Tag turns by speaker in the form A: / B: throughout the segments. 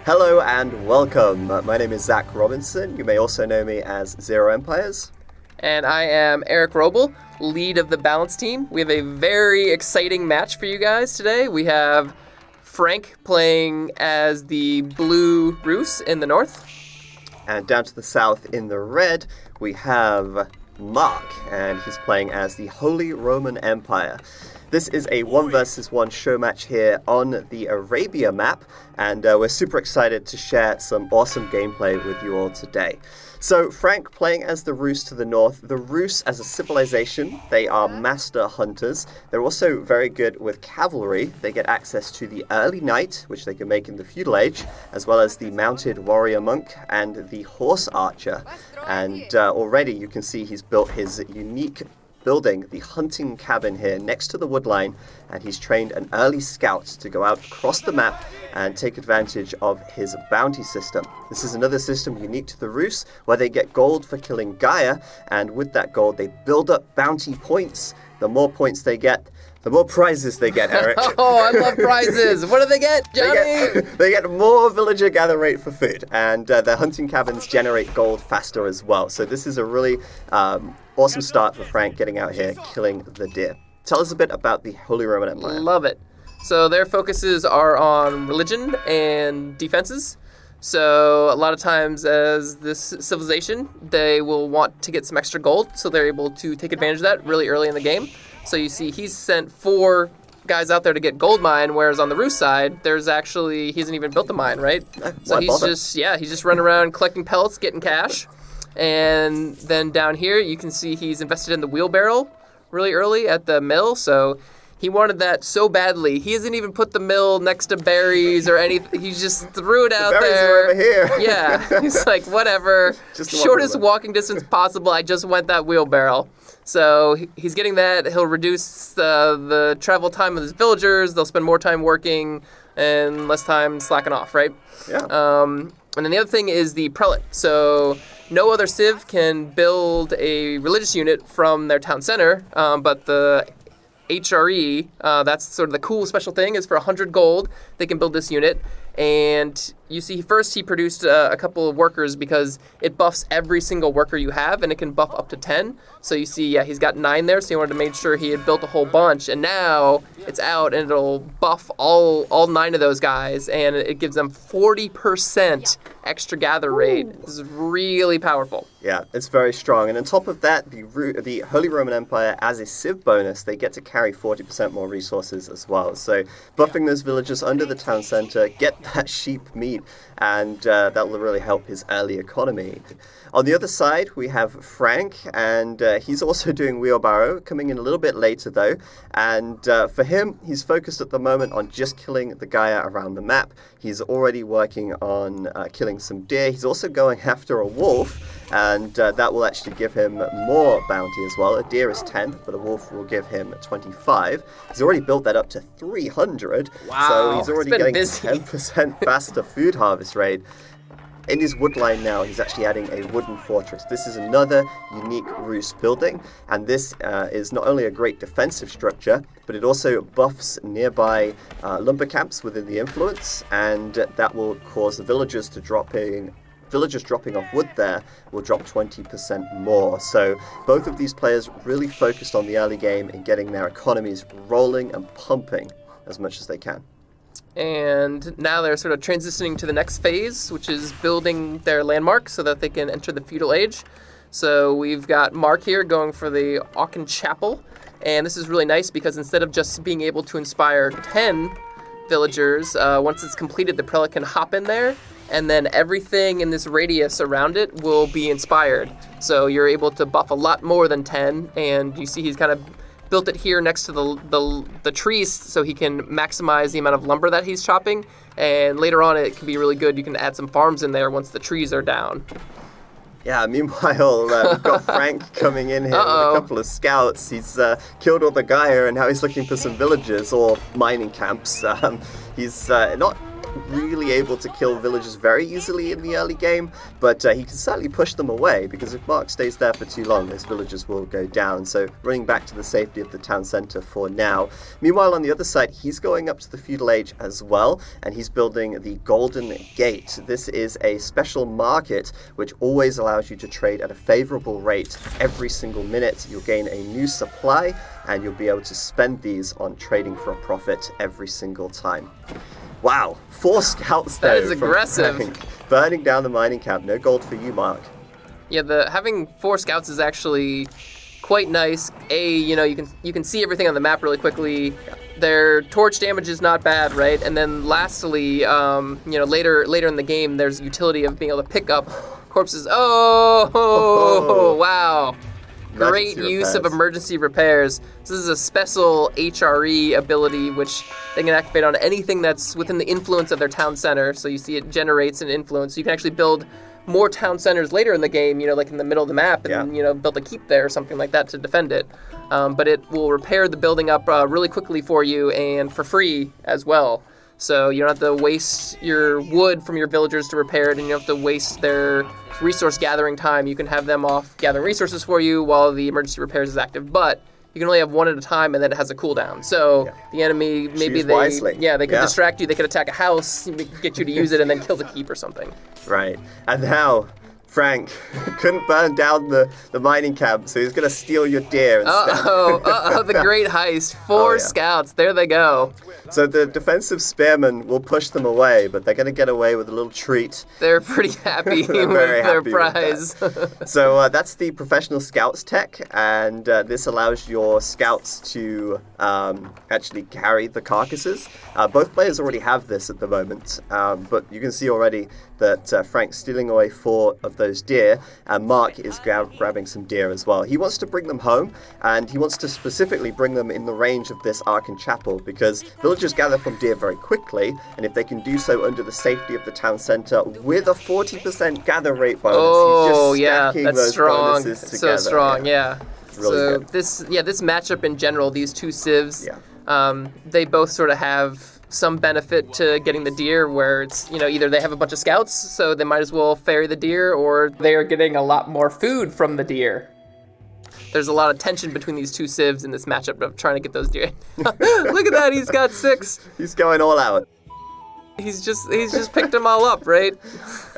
A: Hello and welcome. My name is Zak Robinson. You may also know me as ZeroEmpires.
B: And I am Wrobel, lead of the balance team. We have a very exciting match for you guys today. We have Frank playing as the blue Rus in the north.
A: And down to the south in the red, we have Mark, and he's playing as the Holy Roman Empire. This is a 1 versus 1 show match here on the Arabia map, and we're super excited to share some awesome gameplay with you all today. So Frank playing as the Rus to the north. The Rus as a civilization, they are master hunters. They're also very good with cavalry. They get access to the early knight, which they can make in the feudal age, as well as the mounted warrior monk and the horse archer. And already you can see he's built his unique building, the hunting cabin here next to the wood line, and he's trained an early scout to go out across the map and take advantage of his bounty system. This is another system unique to the Rus, where they get gold for killing Gaia, and with that gold they build up bounty points. The more points they get, the more prizes they get, Eric.
B: Oh, I love prizes. What do they get, Johnny?
A: They get more villager gather rate for food, and their hunting cabins generate gold faster as well. So this is a really awesome start for Frank getting out here, killing the deer. Tell us a bit about the Holy Roman Empire.
B: Love it. So their focuses are on religion and defenses. So a lot of times as this civilization, they will want to get some extra gold, so they're able to take advantage of that really early in the game. So you see he's sent 4 guys out there to get gold mine, whereas on the Rus side, he hasn't even built the mine, right? So he's just running around collecting pellets, getting cash. And then down here, you can see he's invested in the wheelbarrow really early at the mill, so he wanted that so badly. He hasn't even put the mill next to berries or anything. He just threw it out there.
A: Berries are over here.
B: Yeah, he's like, whatever. Shortest walking distance possible. I just went that wheelbarrow. So he's getting that. He'll reduce the travel time of his villagers. They'll spend more time working and less time slacking off, right?
A: Yeah.
B: And then the other thing is the prelate. So no other civ can build a religious unit from their town center, but the HRE, that's sort of the cool special thing, is for 100 gold, they can build this unit. And you see first he produced a couple of workers because it buffs every single worker you have, and it can buff up to 10. So you see, yeah, he's got 9 there, so he wanted to make sure he had built a whole bunch. And now it's out, and it'll buff all 9 of those guys, and it gives them 40% extra gather rate. This is really powerful.
A: Yeah, it's very strong. And on top of that, the Holy Roman Empire, as a civ bonus, they get to carry 40% more resources as well. So buffing those villagers under the town center, get that sheep meat, and that will really help his early economy. On the other side, we have Frank, and he's also doing wheelbarrow, coming in a little bit later though. And for him, he's focused at the moment on just killing the Gaia around the map. He's already working on killing some deer. He's also going after a wolf, and that will actually give him more bounty as well. A deer is 10, but a wolf will give him 25. He's already built that up to 300.
B: Wow,
A: so he's already getting
B: busy.
A: 10% faster food harvest rate. In his wood line now, he's actually adding a wooden fortress. This is another unique Rus building, and this is not only a great defensive structure, but it also buffs nearby lumber camps within the influence, and that will cause the villagers dropping off wood there will drop 20% more. So both of these players really focused on the early game in getting their economies rolling and pumping as much as they can.
B: And now they're sort of transitioning to the next phase, which is building their landmark so that they can enter the feudal age. So we've got Mark here going for the Awkin Chapel. And this is really nice because instead of just being able to inspire 10 villagers, once it's completed, the prelate can hop in there, and then everything in this radius around it will be inspired. So you're able to buff a lot more than 10, and you see he's kind of built it here next to the trees so he can maximize the amount of lumber that he's chopping, and later on it can be really good. You can add some farms in there once the trees are down.
A: Yeah, meanwhile, we've got Frank coming in here with a couple of scouts. He's killed all the Gaia, and now he's looking for some villages or mining camps. He's not really able to kill villagers very easily in the early game, but he can certainly push them away, because if Mark stays there for too long, those villagers will go down. So running back to the safety of the town center for now. Meanwhile, on the other side, he's going up to the feudal age as well, and he's building the Golden Gate. This is a special market which always allows you to trade at a favorable rate. Every single minute you'll gain a new supply, and you'll be able to spend these on trading for a profit every single time. Wow, 4 scouts there.
B: That is aggressive.
A: Frank, burning down the mining camp. No gold for you, Mark.
B: Yeah, having 4 scouts is actually quite nice. You can see everything on the map really quickly.
A: Yeah.
B: Their torch damage is not bad, right? And then lastly, later in the game, there's utility of being able to pick up corpses. Oh, wow. Great use of emergency repairs. This is a special HRE ability which they can activate on anything that's within the influence of their town center. So you see it generates an influence. So you can actually build more town centers later in the game, like in the middle of the map, and build a keep there or something like that to defend it. But it will repair the building up really quickly for you and for free as well. So you don't have to waste your wood from your villagers to repair it, and you don't have to waste their resource gathering time. You can have them off gathering resources for you while the emergency repairs is active, but you can only have one at a time, and then it has a cooldown. So the enemy, maybe they could distract you. They could attack a house, get you to use it, and then kill the keep or something.
A: Right. And now Frank couldn't burn down the mining camp, so he's going to steal your deer instead.
B: The great heist. 4 scouts. There they go.
A: So the defensive spearmen will push them away, but they're going to get away with a little treat.
B: They're pretty happy with their prize.
A: So that's the professional scouts tech, and this allows your scouts to actually carry the carcasses. Both players already have this at the moment, but you can see already that Frank's stealing away 4 of those deer, and Mark is grabbing some deer as well. He wants to bring them home, and he wants to specifically bring them in the range of this Awkin Chapel, because villagers gather from deer very quickly, and if they can do so under the safety of the town center with a 40% gather rate bonus, he's just stacking those
B: strong.
A: bonuses together.
B: So strong, yeah.
A: Really good.
B: This matchup in general, these 2 civs, they both sort of have some benefit to getting the deer, where it's, either they have a bunch of scouts, so they might as well ferry the deer, or they are getting a lot more food from the deer. There's a lot of tension between these 2 civs in this matchup of trying to get those deer. Look at that, he's got 6.
A: He's going all out.
B: He's just picked them all up, right?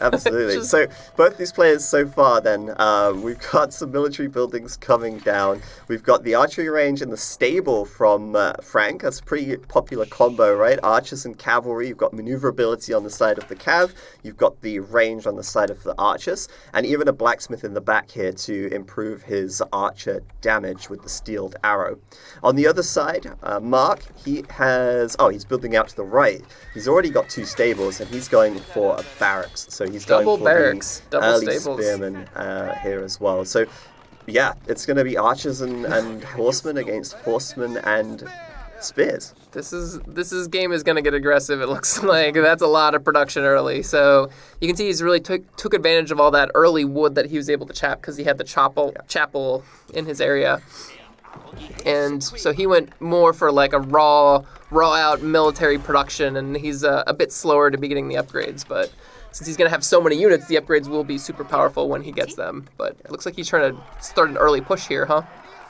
A: Absolutely. So both these players so far then, we've got some military buildings coming down. We've got the archery range and the stable from Frank. That's a pretty popular combo, right? Archers and cavalry. You've got maneuverability on the side of the cav. You've got the range on the side of the archers. And even a blacksmith in the back here to improve his archer damage with the steeled arrow. On the other side, Mark, he's building out to the right. He's already got 2 stables, and he's going for a barracks. So he's
B: double
A: going for
B: barracks,
A: the
B: double
A: early
B: stables.
A: spearmen here as well. So yeah, it's going to be archers and horsemen against horsemen and spears.
B: This game is going to get aggressive. It looks like that's a lot of production early. So you can see he's really took advantage of all that early wood that he was able to chap, because he had the chapel in his area. And so he went more for like a raw out military production, and he's a bit slower to be getting the upgrades, but since he's going to have so many units, the upgrades will be super powerful when he gets them. But it looks like he's trying to start an early push here, huh?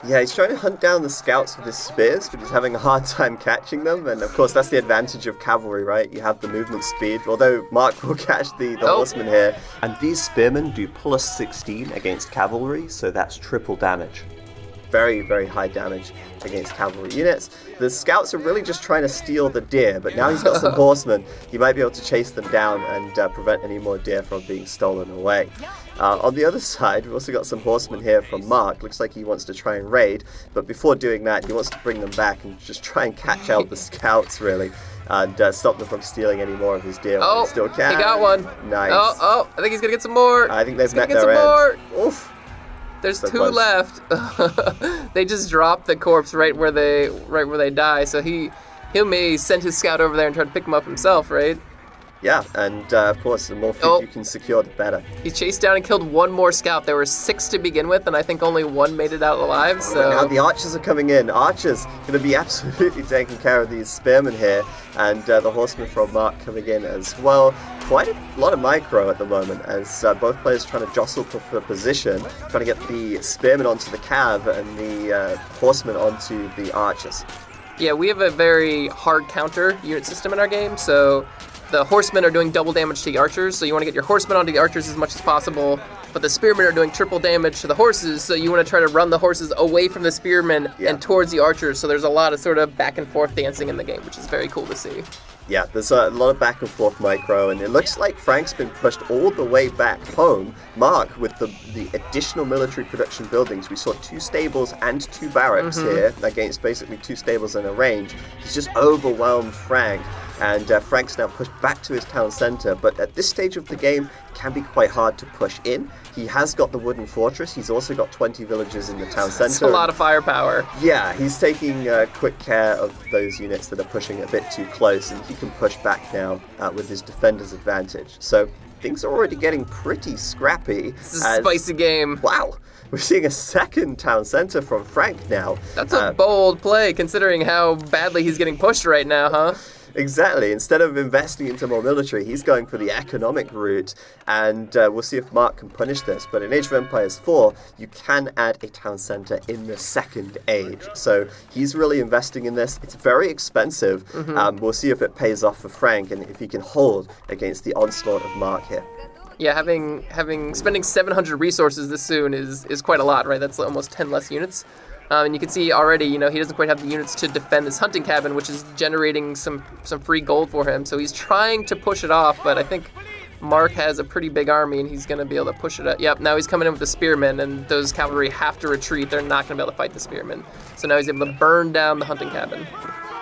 A: Yeah, he's trying to hunt down the scouts with his spears, but he's having a hard time catching them. And of course, that's the advantage of cavalry, right? You have the movement speed, although Mark will catch the horsemen here. And these spearmen do plus 16 against cavalry, so that's triple damage. Very, very high damage against cavalry units. The scouts are really just trying to steal the deer, but now he's got some horsemen. He might be able to chase them down and prevent any more deer from being stolen away. On the other side, we've also got some horsemen here from Mark. Looks like he wants to try and raid, but before doing that, he wants to bring them back and just try and catch out the scouts, really, and stop them from stealing any more of his deer.
B: Oh,
A: he still can.
B: He got one.
A: Nice.
B: Oh, I think he's going to get some more.
A: I think they've met their end. Oof.
B: There's so 2 left. They just dropped the corpse right where they die. So he may send his scout over there and try to pick him up himself, right?
A: Yeah, and of course, the more food you can secure, the better.
B: He chased down and killed one more scout. There were 6 to begin with, and I think only 1 made it out alive. So
A: now the archers are coming in. Archers going to be absolutely taking care of these spearmen here, and the horsemen from Mark coming in as well. Quite a lot of micro at the moment, as both players trying to jostle for position, trying to get the spearmen onto the cav and the horsemen onto the archers.
B: Yeah, we have a very hard counter unit system in our game, so the horsemen are doing double damage to the archers, so you want to get your horsemen onto the archers as much as possible, but the spearmen are doing triple damage to the horses, so you want to try to run the horses away from the spearmen and towards the archers, so there's a lot of sort of back and forth dancing in the game, which is very cool to see.
A: Yeah, there's a lot of back and forth micro, and it looks like Frank's been pushed all the way back home. Mark, with the additional military production buildings, we saw 2 stables and 2 barracks here against basically 2 stables and a range. He's just overwhelmed Frank, and Frank's now pushed back to his town center, but at this stage of the game, it can be quite hard to push in. He has got the wooden fortress. He's also got 20 villagers in the town center.
B: That's a lot of firepower.
A: Yeah, he's taking quick care of those units that are pushing a bit too close, and he can push back now with his defender's advantage. So things are already getting pretty scrappy.
B: This is a spicy game.
A: Wow, we're seeing a second town center from Frank now.
B: That's a bold play, considering how badly he's getting pushed right now, huh?
A: Exactly. Instead of investing into more military, he's going for the economic route, and we'll see if Mark can punish this. But in Age of Empires 4, you can add a town center in the second age. So he's really investing in this. It's very expensive. We'll see if it pays off for Frank and if he can hold against the onslaught of Mark here.
B: Yeah, spending 700 resources this soon is quite a lot, right? That's almost 10 less units. And you can see already, he doesn't quite have the units to defend this hunting cabin, which is generating some free gold for him. So he's trying to push it off, but I think Mark has a pretty big army, and he's going to be able to push it up. Yep, now he's coming in with the spearmen, and those cavalry have to retreat. They're not going to be able to fight the spearmen. So now he's able to burn down the hunting cabin.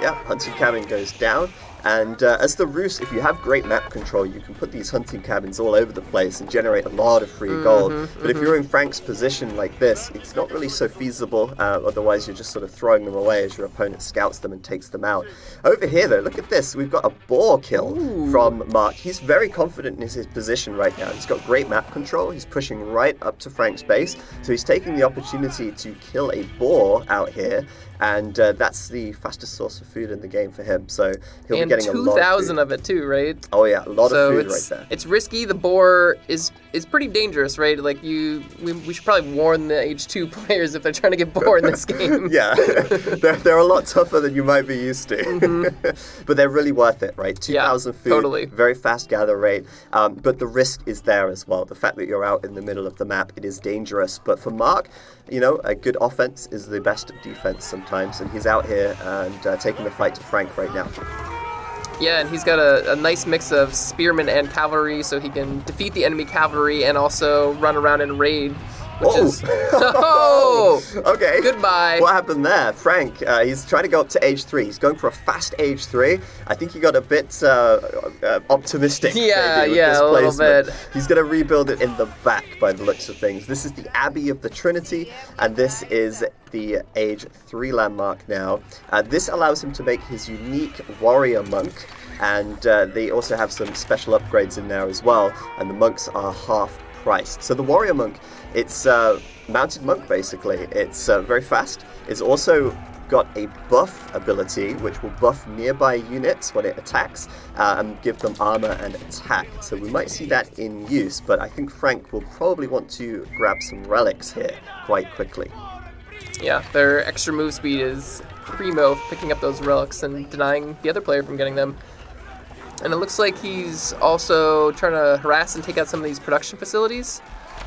B: Yeah,
A: hunting cabin goes down. And as the roost, if you have great map control, you can put these hunting cabins all over the place and generate a lot of free gold. But if you're in Frank's position like this, it's not really so feasible. Otherwise, you're just sort of throwing them away as your opponent scouts them and takes them out. Over here, though, look at this. We've got a boar kill from Mark. He's very confident in his position right now. He's got great map control. He's pushing right up to Frank's base. So he's taking the opportunity to kill a boar out here. And that's the fastest source of food in the game for him. So he'll be getting a lot of
B: 2,000 of it too, right?
A: Oh yeah, a lot of food right there.
B: It's risky. The boar is pretty dangerous, right? Like we should probably warn the Age 2 players if they're trying to get boar in this game.
A: Yeah, they're a lot tougher than you might be used to. But they're really worth it, right? 2,000 food,
B: totally.
A: Very fast gather rate. But the risk is there as well. The fact that you're out in the middle of the map, it is dangerous. But for Mark, a good offense is the best defense sometimes, and he's out here and taking the fight to Frank right now.
B: Yeah, and he's got a nice mix of spearmen and cavalry, so he can defeat the enemy cavalry and also run around and raid.
A: Okay.
B: Goodbye.
A: What happened there? Frank, he's trying to go up to Age 3. He's going for a fast Age 3. I think he got a bit optimistic.
B: Yeah,
A: maybe, with this
B: a little
A: placement.
B: bit.
A: He's going to rebuild it in the back by the looks of things. This is the Abbey of the Trinity, and this is the Age 3 landmark now. This allows him to make his unique warrior monk, and they also have some special upgrades in there as well, and the monks are half price. So the warrior monk, it's a mounted monk basically. It's very fast. It's also got a buff ability which will buff nearby units when it attacks and give them armor and attack. So we might see that in use, but I think Frank will probably want to grab some relics here quite quickly.
B: Yeah, their extra move speed is primo, picking up those relics and denying the other player from getting them. And it looks like he's also trying to harass and take out some of these production facilities.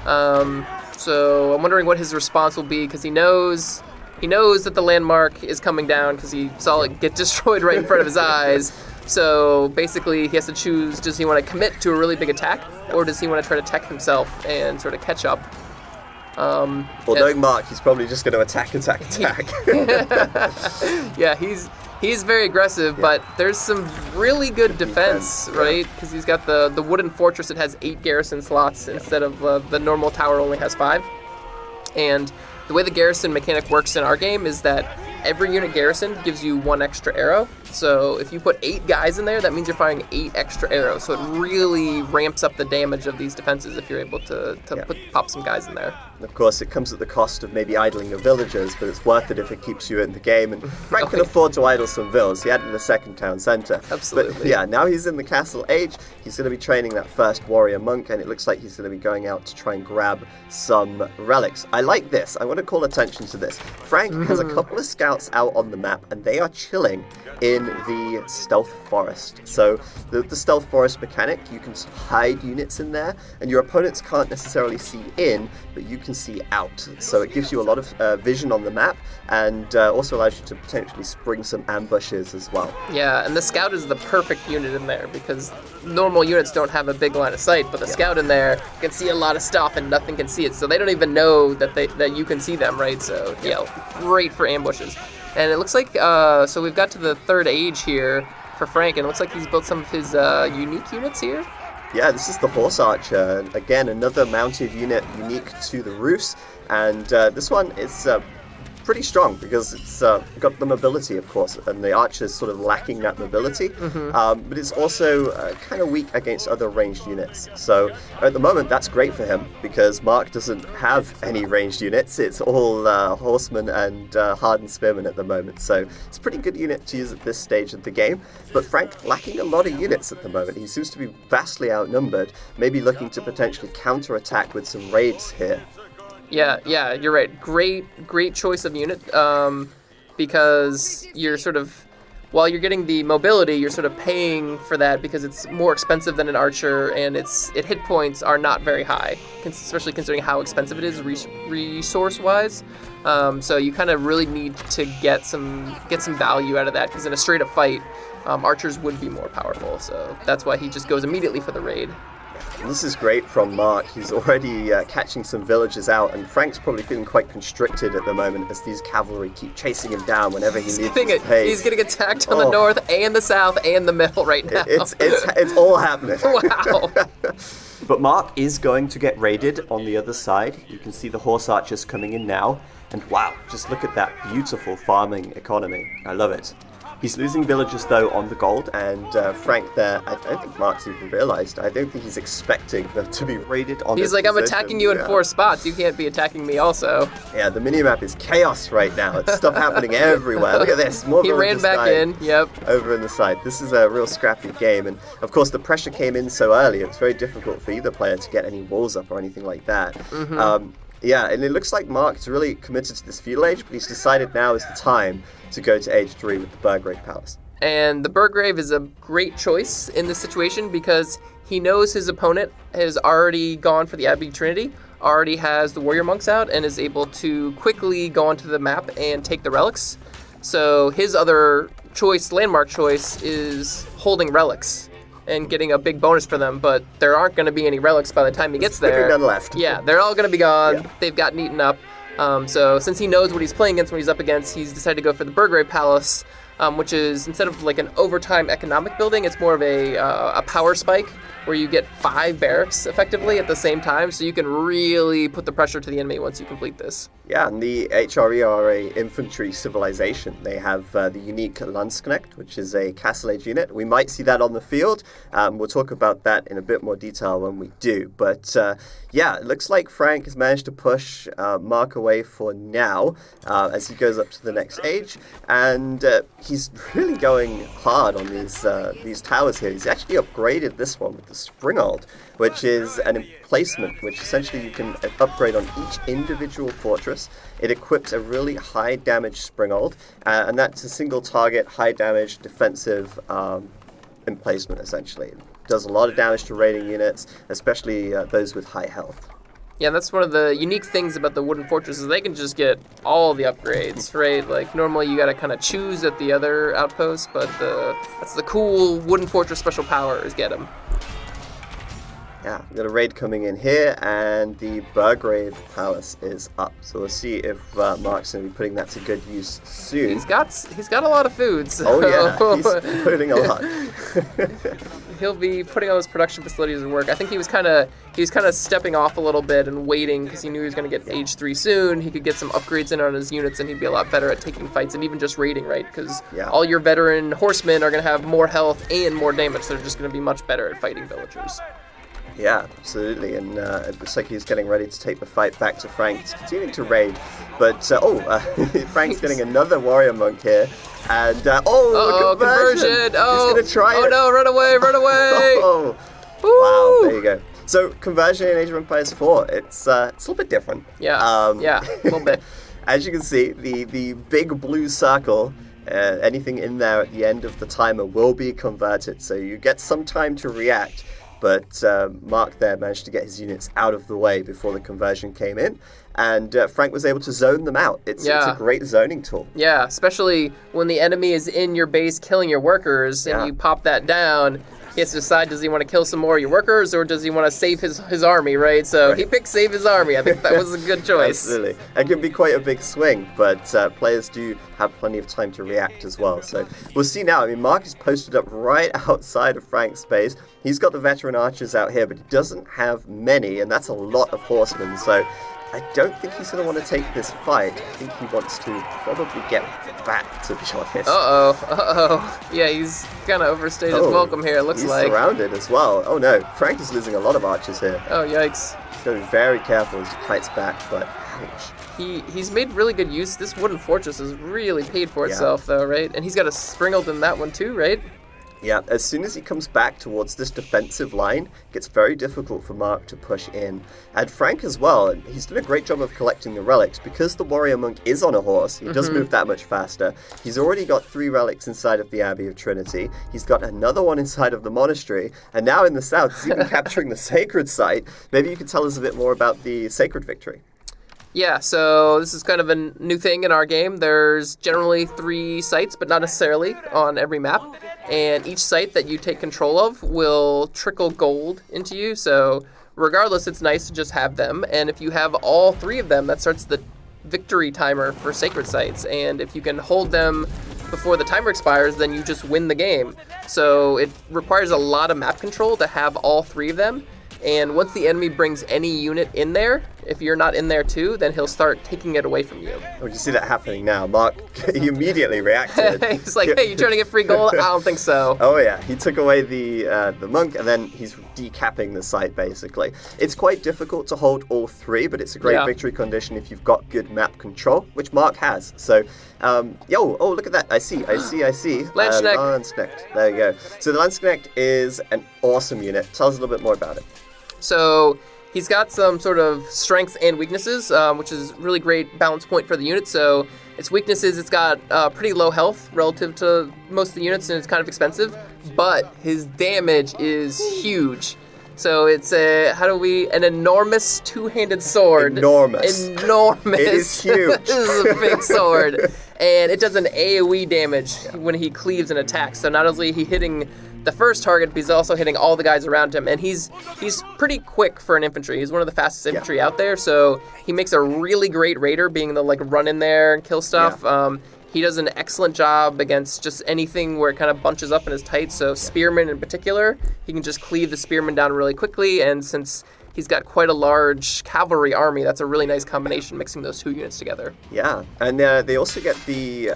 B: So I'm wondering what his response will be, because he knows that the landmark is coming down because he saw it get destroyed right in front of his eyes. So basically he has to choose, does he want to commit to a really big attack, or does he want to try to tech himself and sort of catch up?
A: Knowing Mark, he's probably just going to attack.
B: Yeah, he's very aggressive, but there's some really good defense, right? Because he's got the wooden fortress that has 8 garrison slots instead of the normal tower only has 5. And the way the garrison mechanic works in our game is that every unit garrison gives you 1 extra arrow. So if you put 8 guys in there, that means you're firing 8 extra arrows. So it really ramps up the damage of these defenses if you're able to pop some guys in there.
A: And of course, it comes at the cost of maybe idling your villagers, but it's worth it if it keeps you in the game. And Frank can afford to idle some vills. He had it in the second town center.
B: Absolutely.
A: But yeah, now he's in the castle age. He's going to be training that first warrior monk, and it looks like he's going to be going out to try and grab some relics. I like this. I want to call attention to this. Frank has a couple of scouts out on the map, and they are chilling in the stealth forest. So the stealth forest mechanic, you can hide units in there, and your opponents can't necessarily see in, but you can see out. So it gives you a lot of vision on the map, and also allows you to potentially spring some ambushes as well.
B: Yeah, and the scout is the perfect unit in there because normal units don't have a big line of sight, but the scout in there can see a lot of stuff and nothing can see it, so they don't even know that you can see them, right? So yeah, great for ambushes. And it looks like, so we've got to the third age here for Frank, and it looks like he's built some of his unique units here.
A: Yeah, this is the Horse Archer. Again, another mounted unit unique to the roofs, and this one is pretty strong because it's got the mobility, of course, and the Archer's sort of lacking that mobility, but it's also kind of weak against other ranged units. So at the moment, that's great for him because Mark doesn't have any ranged units. It's all horsemen and hardened spearmen at the moment, so it's a pretty good unit to use at this stage of the game. But Frank lacking a lot of units at the moment. He seems to be vastly outnumbered, maybe looking to potentially counter-attack with some raids here.
B: Yeah, you're right. Great choice of unit, because you're sort of, while you're getting the mobility, you're sort of paying for that because it's more expensive than an archer, and its hit points are not very high, especially considering how expensive it is resource-wise. So you kind of really need to get some value out of that because in a straight-up fight, archers would be more powerful. So that's why he just goes immediately for the raid.
A: This is great from Mark. He's already catching some villagers out, and Frank's probably feeling quite constricted at the moment as these cavalry keep chasing him down whenever he needs his pace.
B: He's getting attacked on the north and the south and the middle right now.
A: It's all happening.
B: Wow.
A: But Mark is going to get raided on the other side. You can see the horse archers coming in now, and wow, just look at that beautiful farming economy. I love it. He's losing villagers, though, on the gold, and Frank there, I don't think Mark's even realised. I don't think he's expecting them to be raided on
B: He's like, I'm attacking you in 4 spots. You can't be attacking me also.
A: Yeah, the minimap is chaos right now. It's stuff happening everywhere. Look at this. More
B: he ran back in, yep.
A: Over in the side. This is a real scrappy game, and of course the pressure came in so early, it's very difficult for either player to get any walls up or anything like that. Yeah, and it looks like Mark is really committed to this feudal age, but he's decided now is the time to go to Age 3 with the Burgrave Palace.
B: And the Burgrave is a great choice in this situation because he knows his opponent has already gone for the Abbey Trinity, already has the warrior monks out, and is able to quickly go onto the map and take the relics. So his other choice, landmark choice, is holding relics and getting a big bonus for them, but there aren't going to be any relics by the time he gets there.
A: None left.
B: Yeah, they're all going to be gone. Yeah. They've gotten eaten up. So since he knows what he's playing against when he's up against, he's decided to go for the Burgrave Palace, which is, instead of like an overtime economic building, it's more of a power spike where you get 5 barracks effectively at the same time, so you can really put the pressure to the enemy once you complete this.
A: Yeah, and the HRE are a infantry civilization. They have the unique Landsknecht, which is a castle age unit. We might see that on the field. We'll talk about that in a bit more detail when we do. But yeah, it looks like Frank has managed to push Mark away for now as he goes up to the next age. And he's really going hard on these towers here. He's actually upgraded this one with the Springald, which is an emplacement which essentially you can upgrade on each individual fortress. It equips a really high damage Springald, and that's a single target, high damage defensive emplacement essentially. It does a lot of damage to raiding units, especially those with high health.
B: Yeah, that's one of the unique things about the wooden fortresses. They can just get all the upgrades, right? Like, normally you gotta kind of choose at the other outposts, but that's the cool wooden fortress special power is get them.
A: Yeah, we've got a raid coming in here, and the Burgrave Palace is up. So we'll see if Mark's going to be putting that to good use soon.
B: He's got a lot of food. So.
A: Oh yeah, he's putting a lot.
B: he'll be putting all his production facilities to work. I think he was kind of stepping off a little bit and waiting because he knew he was going to get age 3 soon. He could get some upgrades in on his units, and he'd be a lot better at taking fights and even just raiding, right? Because all your veteran horsemen are going to have more health and more damage. So they're just going to be much better at fighting villagers.
A: Yeah, absolutely, and it looks like he's getting ready to take the fight back to Frank. He's continuing to raid, but Frank's getting another warrior monk here, and conversion!
B: Oh,
A: he's gonna try it.
B: Oh no, run away, run away!
A: Oh, wow, there you go. So conversion in Age of Empires 4, it's a little bit different.
B: Yeah, a little bit.
A: As you can see, the big blue circle. Anything in there at the end of the timer will be converted, so you get some time to react. But Mark there managed to get his units out of the way before the conversion came in, and Frank was able to zone them out. It's a great zoning tool. Yeah,
B: especially when the enemy is in your base killing your workers, and you pop that down. He has to decide, does he want to kill some more of your workers, or does he want to save his army, right? So he picked save his army. I think that was a good choice.
A: Absolutely. It can be quite a big swing, but players do have plenty of time to react as well. So we'll see now. I mean, Mark is posted up right outside of Frank's base. He's got the veteran archers out here, but he doesn't have many, and that's a lot of horsemen. So I don't think he's going to want to take this fight. I think he wants to probably get back, to be honest.
B: Uh-oh. Yeah, he's kind of overstayed his welcome here, it looks like.
A: He's surrounded as well. Oh, no. Frank is losing a lot of archers here.
B: Oh, yikes.
A: He's got to be very careful as he kites back, but ouch.
B: He's made really good use. This wooden fortress has really paid for itself, though, right? And he's got a springald in that one, too, right?
A: Yeah, as soon as he comes back towards this defensive line, it gets very difficult for Mark to push in. And Frank as well, and he's done a great job of collecting the relics. Because the warrior monk is on a horse, he does move that much faster. He's already got 3 relics inside of the Abbey of Trinity. He's got another one inside of the monastery. And now in the south, he's even capturing the sacred site. Maybe you could tell us a bit more about the sacred victory.
B: Yeah, so this is kind of a new thing in our game. There's generally 3 sites, but not necessarily on every map. And each site that you take control of will trickle gold into you. So regardless, it's nice to just have them. And if you have all 3 of them, that starts the victory timer for sacred sites. And if you can hold them before the timer expires, then you just win the game. So it requires a lot of map control to have all 3 of them. And once the enemy brings any unit in there, if you're not in there too, then he'll start taking it away from you.
A: Oh, you see that happening now. Mark, he immediately reacted.
B: He's like, hey, you trying to get free gold? I don't think so.
A: Oh yeah, he took away the monk, and then he's decapping the site, basically. It's quite difficult to hold all 3, but it's a great victory condition if you've got good map control, which Mark has. So, look at that. I see. Landsknecht. There you go. So the Landsknecht is an awesome unit. Tell us a little bit more about it.
B: So he's got some sort of strengths and weaknesses, which is really great balance point for the unit. So its weaknesses, it's got pretty low health relative to most of the units, and it's kind of expensive, but his damage is huge. So it's an enormous 2-handed sword.
A: Enormous.
B: It
A: is huge.
B: This is a big sword. And it does an AoE damage when he cleaves and attacks. So not only is he hitting the first target, but he's also hitting all the guys around him. And he's pretty quick for an infantry. He's one of the fastest infantry out there. So he makes a really great raider, being the run in there and kill stuff. Yeah. He does an excellent job against just anything where it kind of bunches up and is tight. So spearmen in particular, he can just cleave the spearmen down really quickly. And since he's got quite a large cavalry army, that's a really nice combination, mixing those 2 units together.
A: Yeah, and they also get the...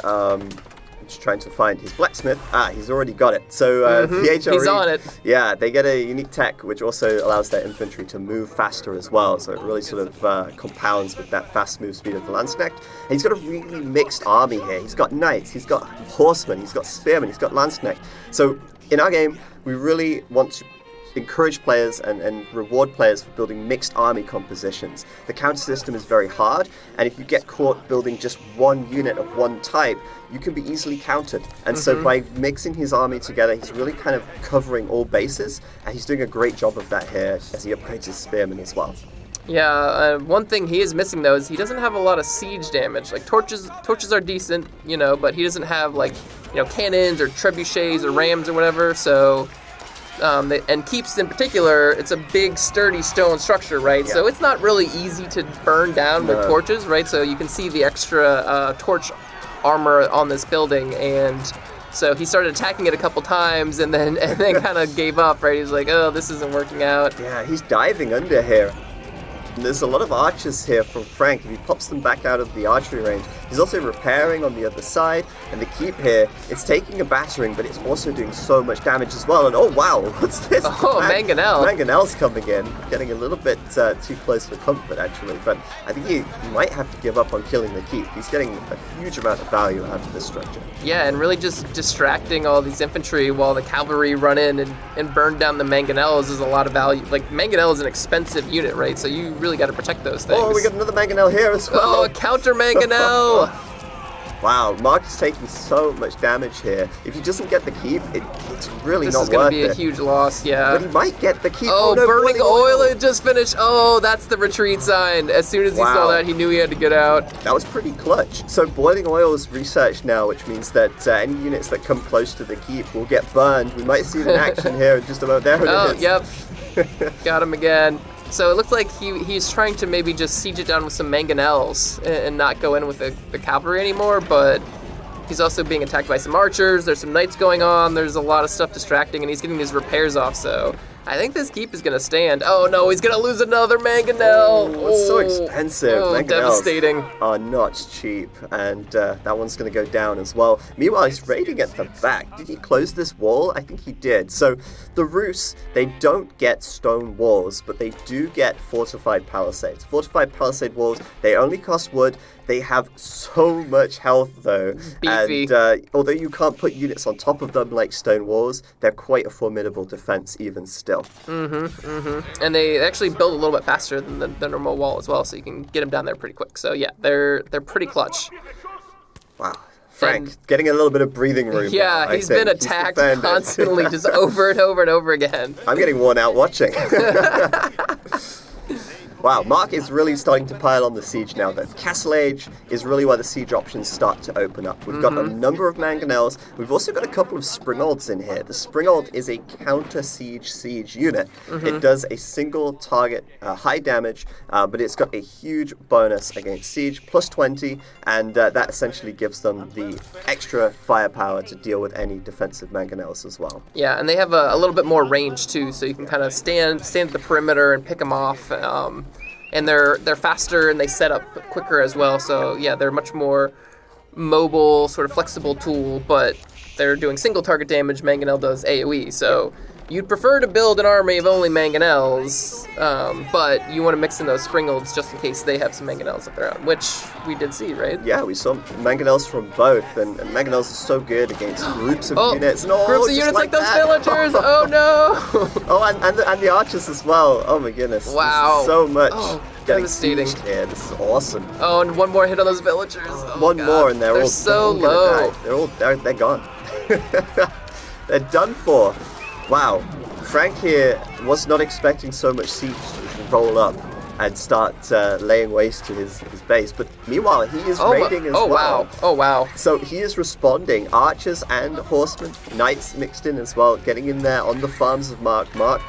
A: I'm just trying to find his blacksmith. He's already got it. So the HRE...
B: He's on it.
A: Yeah, they get a unique tech, which also allows their infantry to move faster as well. So it really sort of compounds with that fast move speed of the Landsknecht. And he's got a really mixed army here. He's got knights, he's got horsemen, he's got spearmen, he's got Landsknecht. So in our game, we really want to encourage players and reward players for building mixed army compositions. The counter system is very hard, and if you get caught building just one unit of one type, you can be easily countered. And so by mixing his army together, he's really kind of covering all bases, and he's doing a great job of that here as he upgrades his spearmen as well.
B: Yeah, one thing he is missing though is he doesn't have a lot of siege damage. Like torches are decent, but he doesn't have cannons or trebuchets or rams or whatever. So and keeps in particular, it's a big sturdy stone structure, right? Yeah. So it's not really easy to burn down with torches, right? So you can see the extra torch armor on this building, and So he started attacking it a couple times and then kind of gave up, right? He was like, oh, this isn't working out.
A: Yeah, he's diving under here. And there's a lot of archers here from Frank. If he pops them back out of the archery range, he's also repairing on the other side. And the keep here, it's taking a battering, but it's also doing so much damage as well. And oh wow, what's this?
B: Oh, Mangonel.
A: Mangonel's coming in, getting a little bit too close for comfort actually. But I think he might have to give up on killing the keep. He's getting a huge amount of value out of this structure.
B: Yeah, and really just distracting all these infantry while the cavalry run in and burn down the Mangonels is a lot of value. Like, Mangonel is an expensive unit, right? So you really got to protect those things.
A: Oh, we got another Mangonel here as well.
B: Oh, a counter Mangonel!
A: Wow, Mark is taking so much damage here. If he doesn't get the keep, it's really
B: this
A: not
B: is going
A: worth
B: to be
A: it.
B: a huge loss, yeah.
A: But he might get the keep.
B: Oh,
A: no,
B: burning oil, it just finished. Oh, that's the retreat sign. As soon as he saw that, he knew he had to get out.
A: That was pretty clutch. So boiling oil is researched now, which means that any units that come close to the keep will get burned. We might see it in action here in just about there.
B: Oh, yep. Got him again. So it looks like he's trying to maybe just siege it down with some Mangonels and not go in with the cavalry anymore, but he's also being attacked by some archers. There's some knights going on. There's a lot of stuff distracting, and he's getting his repairs off, so I think this keep is going to stand. Oh, no, he's going to lose another Mangonel.
A: Oh, it's so expensive.
B: Oh,
A: Mangonels
B: devastating.
A: are not cheap, and that one's going to go down as well. Meanwhile, he's raiding at the back. Did he close this wall? I think he did. So the Rus, they don't get stone walls, but they do get fortified palisades. Fortified palisade walls, they only cost wood. They have so much health, though.
B: Beefy.
A: And although you can't put units on top of them like stone walls, they're quite a formidable defense even still.
B: And they actually build a little bit faster than the normal wall as well, so you can get them down there pretty quick. So yeah, they're pretty clutch.
A: Wow. Frank, getting a little bit of breathing room.
B: Yeah,
A: now,
B: he's been attacked constantly, just over and over and over again.
A: I'm getting worn out watching. Wow, Mark is really starting to pile on the siege now. The Castle Age is really where the siege options start to open up. We've got a number of Mangonels. We've also got a couple of Springolds in here. The Springold is a counter-siege unit. It does a single target, high damage, but it's got a huge bonus against siege, plus 20, and that essentially gives them the extra firepower to deal with any defensive Mangonels as well.
B: Yeah, and they have a little bit more range too, so you can kind of stand at the perimeter and pick them off. And they're faster and they set up quicker as well. So yeah, they're much more mobile, sort of flexible tool, but they're doing single target damage. Mangonel does AoE. So you'd prefer to build an army of only Mangonels, but you want to mix in those Springolds just in case they have some Mangonels of their own, which we did see, right?
A: Yeah, we saw Mangonels from both, and Mangonels are so good against groups of units. No,
B: groups of units like those villagers! Oh no!
A: Oh, and the archers as well. Oh my goodness.
B: Wow.
A: This is so much. Getting
B: Devastating.
A: sieged here. This is awesome.
B: Oh, and one more hit on those villagers. Oh,
A: one
B: God.
A: more, and they're all
B: so
A: gonna
B: low.
A: die. They're gone. They're done for. Wow. Frank here was not expecting so much siege to roll up and start laying waste to his base. But meanwhile, he is raiding as well.
B: Wow. Oh, wow.
A: So he is responding. Archers and horsemen, knights mixed in as well, getting in there on the farms of Mark. Mark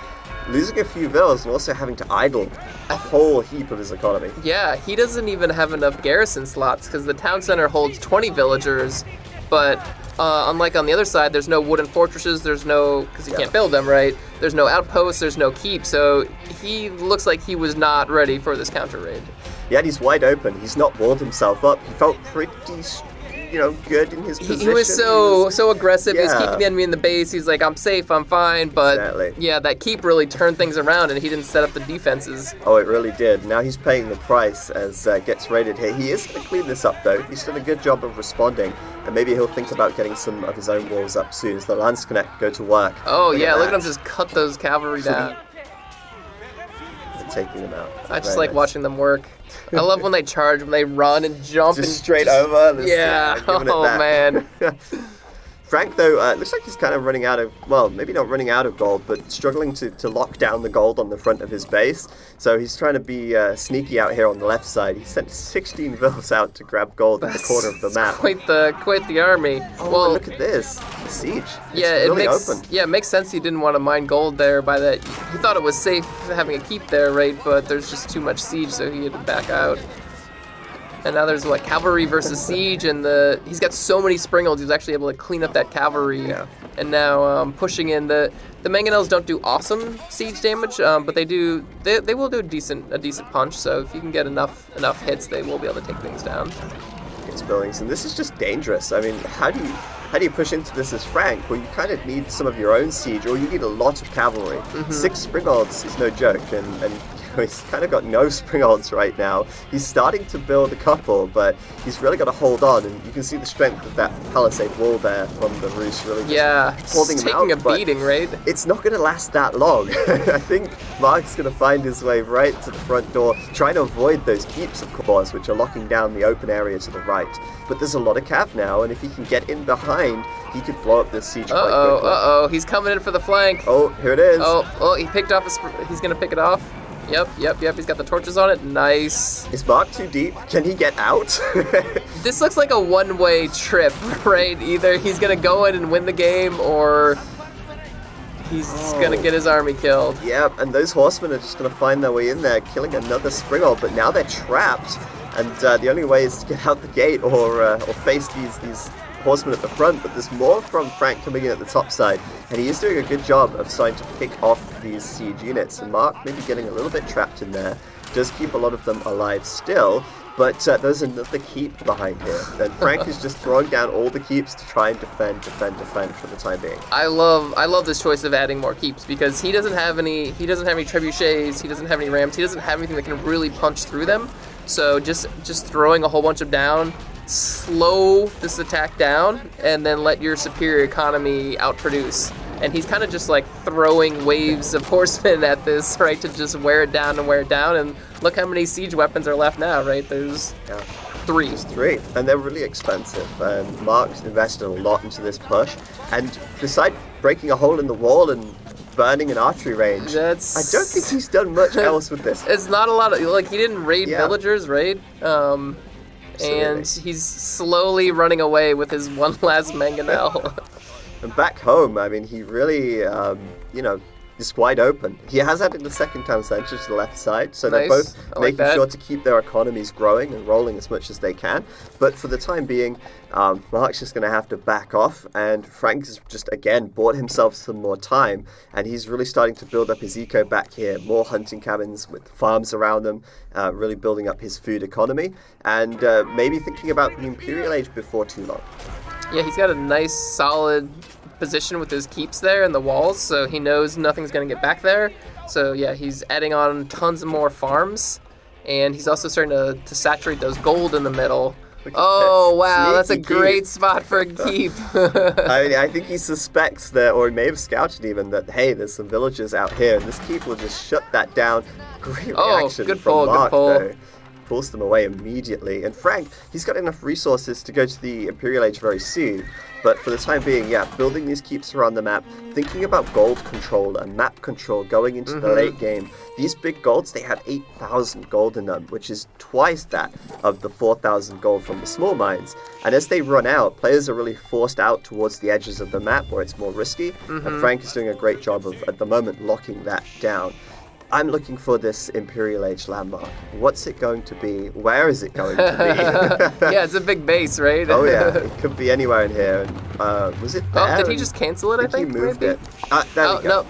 A: losing a few villas and also having to idle a whole heap of his economy.
B: Yeah, he doesn't even have enough garrison slots because the town center holds 20 villagers, but unlike on the other side, there's no wooden fortresses, there's no, because you can't build them, right? There's no outposts, there's no keep, so he looks like he was not ready for this counter raid.
A: Yeah, and he's wide open. He's not walled himself up. He felt pretty good in his position.
B: He was so aggressive. He was keeping the enemy in the base. He's like, I'm safe, I'm fine. But yeah, that keep really turned things around, and he didn't set up the defenses.
A: Oh, it really did. Now he's paying the price as gets raided here. He is going to clean this up, though. He's done a good job of responding, and maybe he'll think about getting some of his own walls up soon as the Lance Connect go to work.
B: Oh, yeah, look at him just cut those cavalry down.
A: Taking them out.
B: I just like watching them work. I love when they charge, when they run and jump.
A: Just straight over.
B: Yeah. Oh, man.
A: Frank, though, looks like he's kind of running out of, well, maybe not running out of gold, but struggling to lock down the gold on the front of his base. So he's trying to be sneaky out here on the left side. He sent 16 villas out to grab gold in the corner of the map.
B: Quite the army.
A: Oh,
B: well,
A: look at this. The siege.
B: Yeah,
A: it's really open.
B: Yeah, it makes sense he didn't want to mine gold there by that. He thought it was safe having a keep there, right? But there's just too much siege, so he had to back out. And now there's cavalry versus siege, and he's got so many springolds. He's actually able to clean up that cavalry.
A: Yeah.
B: And now pushing in the mangonels don't do awesome siege damage, but they will do a decent punch. So if you can get enough hits, they will be able to take things down.
A: It's buildings, and this is just dangerous. I mean, how do you push into this as Frank? Well, you kind of need some of your own siege, or you need a lot of cavalry. 6 springolds is no joke, and he's kind of got no springolds right now. He's starting to build a couple, but he's really got to hold on, and you can see the strength of that palisade wall there from the Roos really just holding him out.
B: Taking a beating, right?
A: It's not going to last that long. I think Mark's going to find his way right to the front door, trying to avoid those keeps, of course, which are locking down the open area to the right. But there's a lot of cav now, and if he can get in behind, he could blow up this siege quite quickly.
B: He's coming in for the flank.
A: Oh, here it is.
B: He picked off he's going to pick it off. Yep. He's got the torches on it. Nice.
A: Is Mark too deep? Can he get out?
B: This looks like a one-way trip, right? Either he's going to go in and win the game, or he's going to get his army killed.
A: Yep, and those horsemen are just going to find their way in there, killing another springold, but now they're trapped. And the only way is to get out the gate or face these horsemen at the front, but there's more from Frank coming in at the top side, and he is doing a good job of starting to pick off these siege units, and Mark maybe getting a little bit trapped in there, does keep a lot of them alive still, but there's another keep behind here, and Frank is just throwing down all the keeps to try and defend for the time being.
B: I love this choice of adding more keeps, because he doesn't have any trebuchets, he doesn't have any rams, he doesn't have anything that can really punch through them, so just throwing a whole bunch of down, slow this attack down, and then let your superior economy outproduce. And he's kind of just throwing waves of horsemen at this, right, to just wear it down. And look how many siege weapons are left now, right? There's 3.
A: There's 3, and they're really expensive. And Mark's invested a lot into this push, and besides breaking a hole in the wall and burning an archery range, I don't think he's done much else with this.
B: It's not a lot of he didn't raid villagers, right?
A: Absolutely.
B: And he's slowly running away with his one last mangonel.
A: And back home, I mean, he really, is wide open. He has added the second town center to the left side, so they're both making sure to keep their economies growing and rolling as much as they can. But for the time being, Mark's just going to have to back off, and Frank's just, again, bought himself some more time, and he's really starting to build up his eco back here. More hunting cabins with farms around them, really building up his food economy, and maybe thinking about the Imperial Age before too long.
B: Yeah, he's got a nice, solid position with his keeps there and the walls, so he knows nothing's going to get back there. So yeah, he's adding on tons of more farms, and he's also starting to saturate those gold in the middle. Oh wow, that's a great spot for a keep.
A: I think he suspects that, or he may have scouted even, that hey, there's some villagers out here, and this keep will just shut that down. Great reaction from Mark, though. Pulls them away immediately. And Frank, he's got enough resources to go to the Imperial Age very soon. But for the time being, building these keeps around the map, thinking about gold control and map control going into the late game. These big golds, they have 8,000 gold in them, which is twice that of the 4,000 gold from the small mines. And as they run out, players are really forced out towards the edges of the map where it's more risky. And Frank is doing a great job of, at the moment, locking that down. I'm looking for this Imperial Age landmark. What's it going to be? Where is it going to
B: be? Yeah, it's a big base, right?
A: Oh yeah, it could be anywhere in here. And, was it there?
B: Oh, did he just cancel it, I think?
A: He moved it. There we go.
B: No.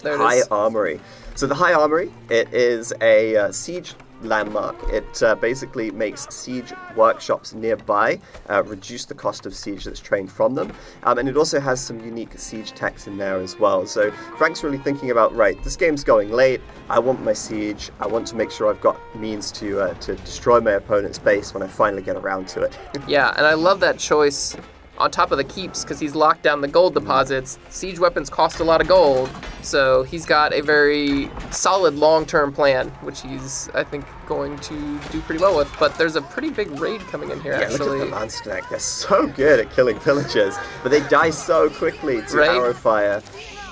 B: There it is.
A: High Armory. So the High Armory, it is a siege landmark. It basically makes siege workshops nearby reduce the cost of siege that's trained from them, and it also has some unique siege techs in there as well. So Frank's really thinking about, right, this game's going late, I want my siege, I want to make sure I've got means to destroy my opponent's base when I finally get around to it.
B: Yeah, and I love that choice on top of the keeps, because he's locked down the gold deposits. Siege weapons cost a lot of gold, so he's got a very solid long-term plan, which he's, I think, going to do pretty well with. But there's a pretty big raid coming in here, actually.
A: Look at the Monster. They're so good at killing villagers, but they die so quickly to arrow fire.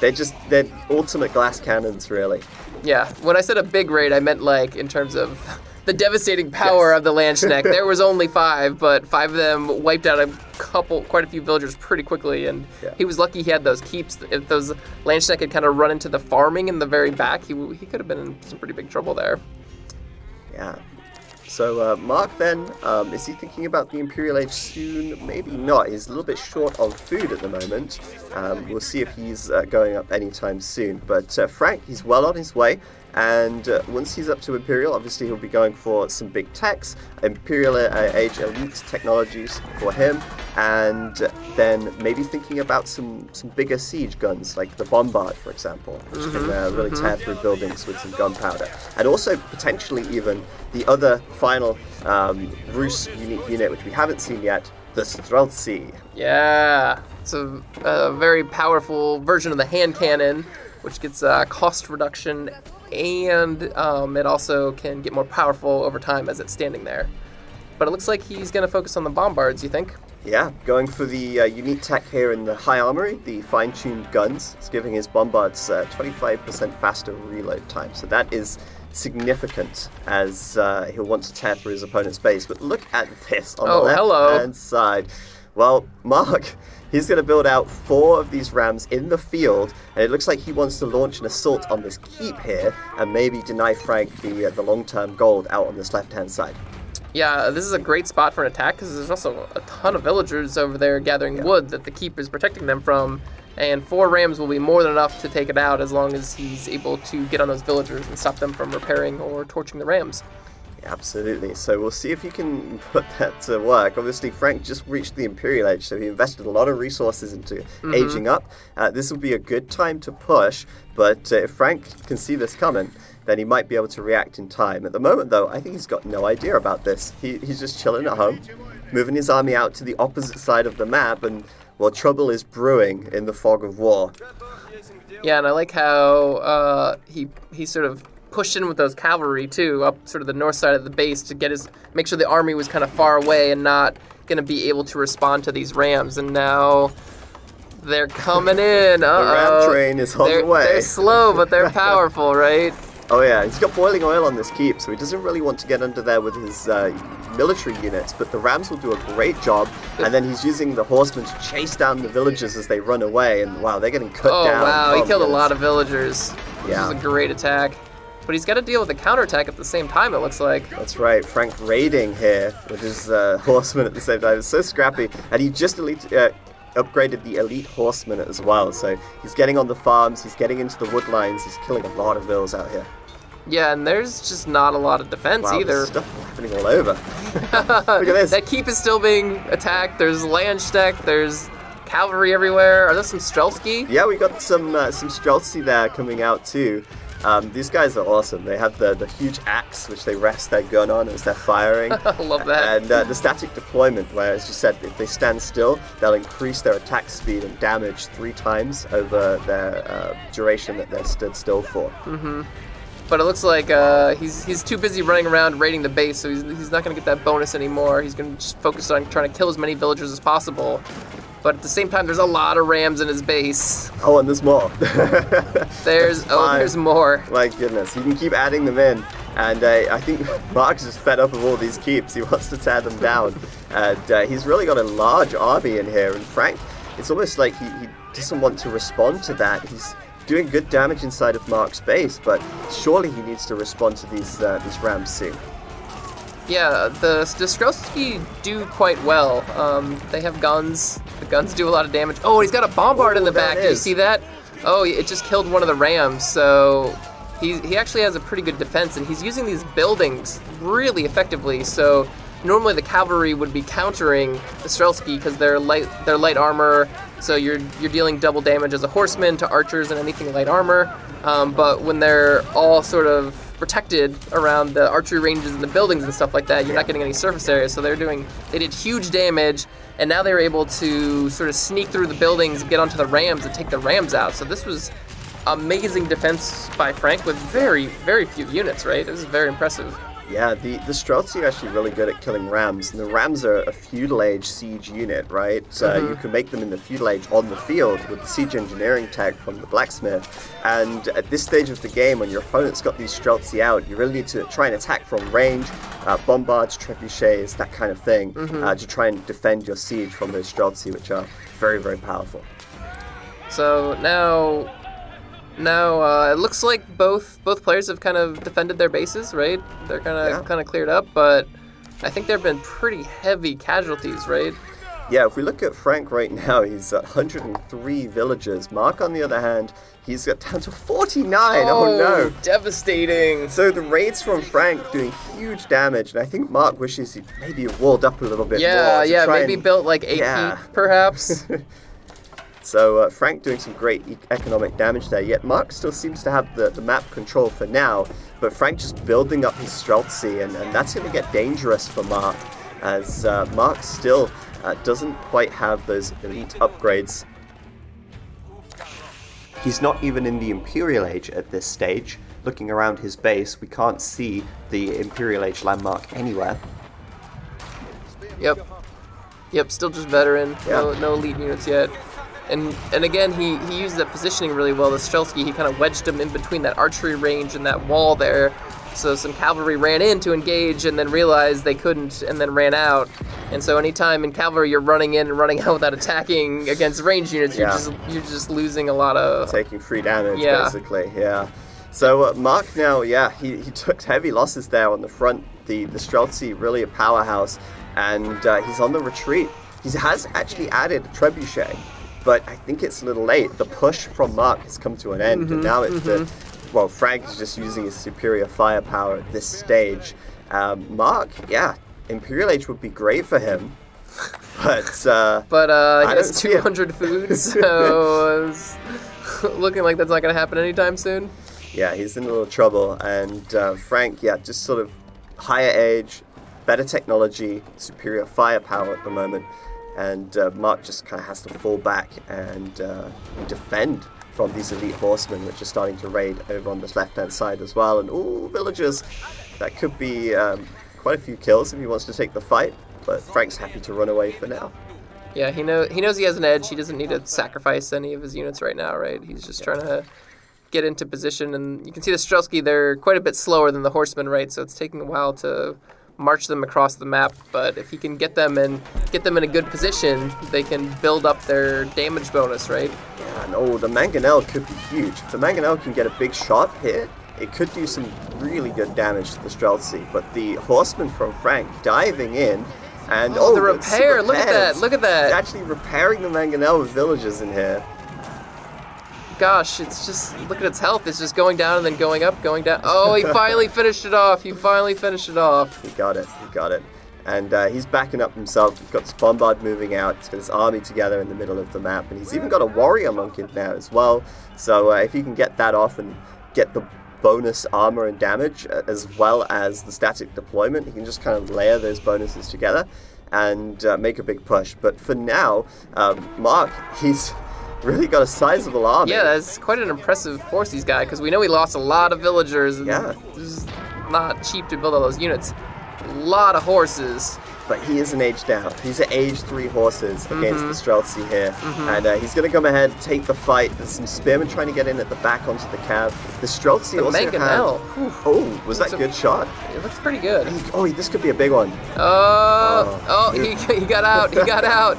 A: They're ultimate glass cannons, really.
B: Yeah, when I said a big raid, I meant in terms of the devastating power of the Landsknecht. There was only 5, but 5 of them wiped out quite a few villagers pretty quickly, and he was lucky he had those keeps. If those Landsknecht had kind of run into the farming in the very back, he could have been in some pretty big trouble there.
A: Yeah. So Mark then, is he thinking about the Imperial Age soon? Maybe not. He's a little bit short on food at the moment. We'll see if he's going up anytime soon. But Frank, he's well on his way. And once he's up to Imperial, obviously he'll be going for some big techs, Imperial Age Elite technologies for him, and then maybe thinking about some bigger siege guns, like the Bombard, for example, which can really tear through buildings with some gunpowder. And also, potentially even, the other final Rus unique unit, which we haven't seen yet, the Streltsy.
B: Yeah, it's a very powerful version of the hand cannon, which gets cost reduction, and it also can get more powerful over time as it's standing there. But it looks like he's going to focus on the bombards, you think?
A: Yeah, going for the unique tech here in the High Armory, the fine-tuned guns. It's giving his bombards 25% faster reload time, so that is significant as he'll want to tear through his opponent's base. But look at this on the left-hand side. Well, Mark, he's going to build out 4 of these rams in the field, and it looks like he wants to launch an assault on this keep here and maybe deny Frank the long-term gold out on this left-hand side.
B: Yeah, this is a great spot for an attack because there's also a ton of villagers over there gathering wood that the keep is protecting them from, and 4 rams will be more than enough to take it out as long as he's able to get on those villagers and stop them from repairing or torching the rams.
A: Absolutely. So we'll see if he can put that to work. Obviously, Frank just reached the Imperial Age, so he invested a lot of resources into aging up. This will be a good time to push, but if Frank can see this coming, then he might be able to react in time. At the moment, though, I think he's got no idea about this. He's just chilling at home, moving his army out to the opposite side of the map, and, well, trouble is brewing in the fog of war.
B: Yeah, and I like how he sort of pushed in with those cavalry too, up sort of the north side of the base to make sure the army was kind of far away and not going to be able to respond to these rams. And now they're coming in.
A: The ram train is on the way.
B: They're slow, but they're powerful, right?
A: Oh yeah, he's got boiling oil on this keep, so he doesn't really want to get under there with his military units, but the rams will do a great job, and then he's using the horsemen to chase down the villagers as they run away, and wow, they're getting cut down.
B: Oh wow, he killed a lot of villagers.
A: Yeah.
B: This is a great attack. But he's got to deal with a counterattack at the same time, it looks like.
A: That's right, Frank raiding here with his horsemen at the same time. It's so scrappy, and he just upgraded the elite horsemen as well, so he's getting on the farms, he's getting into the wood lines, he's killing a lot of vills out here.
B: Yeah, and there's just not a lot of defense either.
A: There's stuff happening all over. Look at this.
B: That keep is still being attacked. There's Landsteck, there's cavalry everywhere. Are there some Streltsy?
A: Yeah, we got some Streltsy there coming out too. These guys are awesome. They have the huge axe, which they rest their gun on as they're firing.
B: I love that.
A: And the static deployment, where, as you said, if they stand still, they'll increase their attack speed and damage 3 times over their duration that they're stood still for.
B: Mm-hmm. But it looks like he's too busy running around raiding the base, so he's not going to get that bonus anymore. He's going to just focus on trying to kill as many villagers as possible. But at the same time, there's a lot of rams in his base.
A: Oh, and there's more.
B: There's more.
A: My goodness, you can keep adding them in. And I think Mark's just fed up of all these keeps. He wants to tear them down. And he's really got a large army in here. And Frank, it's almost like he doesn't want to respond to that. He's doing good damage inside of Mark's base, but surely he needs to respond to these rams soon.
B: Yeah, the Streltsy do quite well. They have guns. The guns do a lot of damage. Oh, he's got a bombard in the back. Did you see that? Oh, it just killed one of the rams. So he actually has a pretty good defense, and he's using these buildings really effectively. So normally the cavalry would be countering the Streltsy because they're light armor. So you're dealing double damage as a horseman to archers and anything light armor. But when they're all sort of protected around the archery ranges and the buildings and stuff like that, you're not getting any surface area. So they did huge damage, and now they're able to sort of sneak through the buildings and get onto the rams and take the rams out. So this was amazing defense by Frank with very, very few units, right? It was very impressive.
A: Yeah, the Streltsy are actually really good at killing rams, and the rams are a feudal age siege unit, right? So you can make them in the feudal age on the field with the siege engineering tech from the blacksmith. And at this stage of the game, when your opponent's got these Streltsy out, you really need to try and attack from range, bombards, trebuchets, that kind of thing, to try and defend your siege from those Streltsy, which are very, very powerful.
B: So now Now it looks like both players have kind of defended their bases, right? They're kind of cleared up, but I think there have been pretty heavy casualties, right?
A: Yeah, if we look at Frank right now, he's at 103 villagers. Mark, on the other hand, he's got down to 49. Oh no.
B: Devastating.
A: So the raids from Frank doing huge damage, and I think Mark wishes he maybe walled up a little bit more.
B: Yeah, maybe built like a keep, perhaps.
A: So Frank doing some great economic damage there, yet Mark still seems to have the map control for now, but Frank just building up his Streltsy, and that's going to get dangerous for Mark, as Mark still doesn't quite have those elite upgrades. He's not even in the Imperial Age at this stage. Looking around his base, we can't see the Imperial Age landmark anywhere.
B: Yep, still just veteran, no elite units yet. And again, he used that positioning really well. The Streltsy, he kind of wedged him in between that archery range and that wall there. So some cavalry ran in to engage and then realized they couldn't and then ran out. And so anytime in cavalry you're running in and running out without attacking against range units, you're just losing a lot of...
A: Taking free damage, basically, So Mark now, he took heavy losses there on the front. The Streltsy, really a powerhouse, and he's on the retreat. He has actually added a trebuchet, but I think it's a little late. The push from Mark has come to an end, and now it's Frank is just using his superior firepower at this stage. Mark, Imperial Age would be great for him, but
B: he has 200 foods, so it's looking like that's not going to happen anytime soon.
A: Yeah, he's in a little trouble, and Frank, just sort of higher age, better technology, superior firepower at the moment, and Mark just kind of has to fall back and defend from these elite horsemen, which are starting to raid over on this left-hand side as well. And villagers, that could be quite a few kills if he wants to take the fight, but Frank's happy to run away for now.
B: Yeah, he knows he has an edge. He doesn't need to sacrifice any of his units right now, right? He's just trying to get into position, and you can see the Streltsy, they're quite a bit slower than the horsemen, right? So it's taking a while to march them across the map, but if he can get them in a good position, they can build up their damage bonus, right?
A: Yeah, and the Mangonel could be huge. If the Mangonel can get a big shot here, it could do some really good damage to the Streltsy, but the horseman from Frank diving in, and
B: the repair, look at that.
A: He's actually repairing the Mangonel with villagers in here.
B: Gosh, it's just, look at its health. It's just going down and then going up, going down. Oh, he finally finished it off. He got it. And he's backing up himself. He's got this bombard moving out. He's got his army together in the middle of the map. And he's even got a warrior monk in there as well. So if he can get that off and get the bonus armor and damage, as well as the static deployment, he can just kind of layer those bonuses together and make a big push. But for now, Mark, he's really got a sizable army. Yeah, that's quite an impressive force he's got, because we know he lost a lot of villagers. And it's not cheap to build all those units. A lot of horses.
A: But he is an age down. He's at age 3 horses against the Streltsy here. And he's going to come ahead and take the fight. There's some spearmen trying to get in at the back onto the cav. The Streltsy also had... was that a good shot?
B: It looks pretty good.
A: This could be a big one.
B: He got out.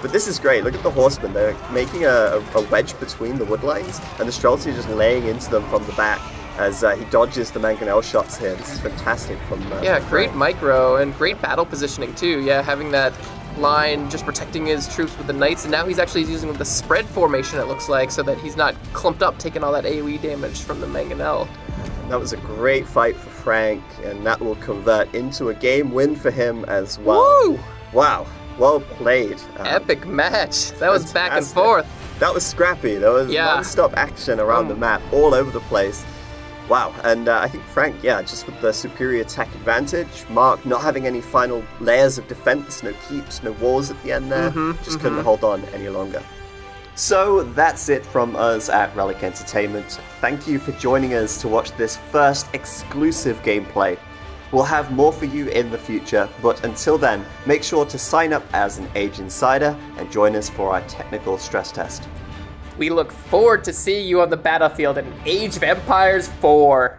A: But this is great. Look at the horsemen. They're making a wedge between the wood lines, and the Streltsy is just laying into them from the back as he dodges the Mangonel shots here. This is fantastic from
B: great micro and great battle positioning too. Yeah, having that line just protecting his troops with the knights, and now he's actually using the spread formation, it looks like, so that he's not clumped up taking all that AoE damage from the Mangonel.
A: That was a great fight for Frank, and that will convert into a game win for him as well.
B: Woo!
A: Wow. Well played.
B: Epic match. That was back and forth.
A: That was scrappy. There was non-stop action around the map, all over the place. Wow. And I think Frank, just with the superior attack advantage, Mark not having any final layers of defense, no keeps, no walls at the end there, just couldn't hold on any longer. So that's it from us at Relic Entertainment. Thank you for joining us to watch this first exclusive gameplay. We'll have more for you in the future, but until then, make sure to sign up as an Age Insider and join us for our technical stress test.
B: We look forward to seeing you on the battlefield in Age of Empires 4.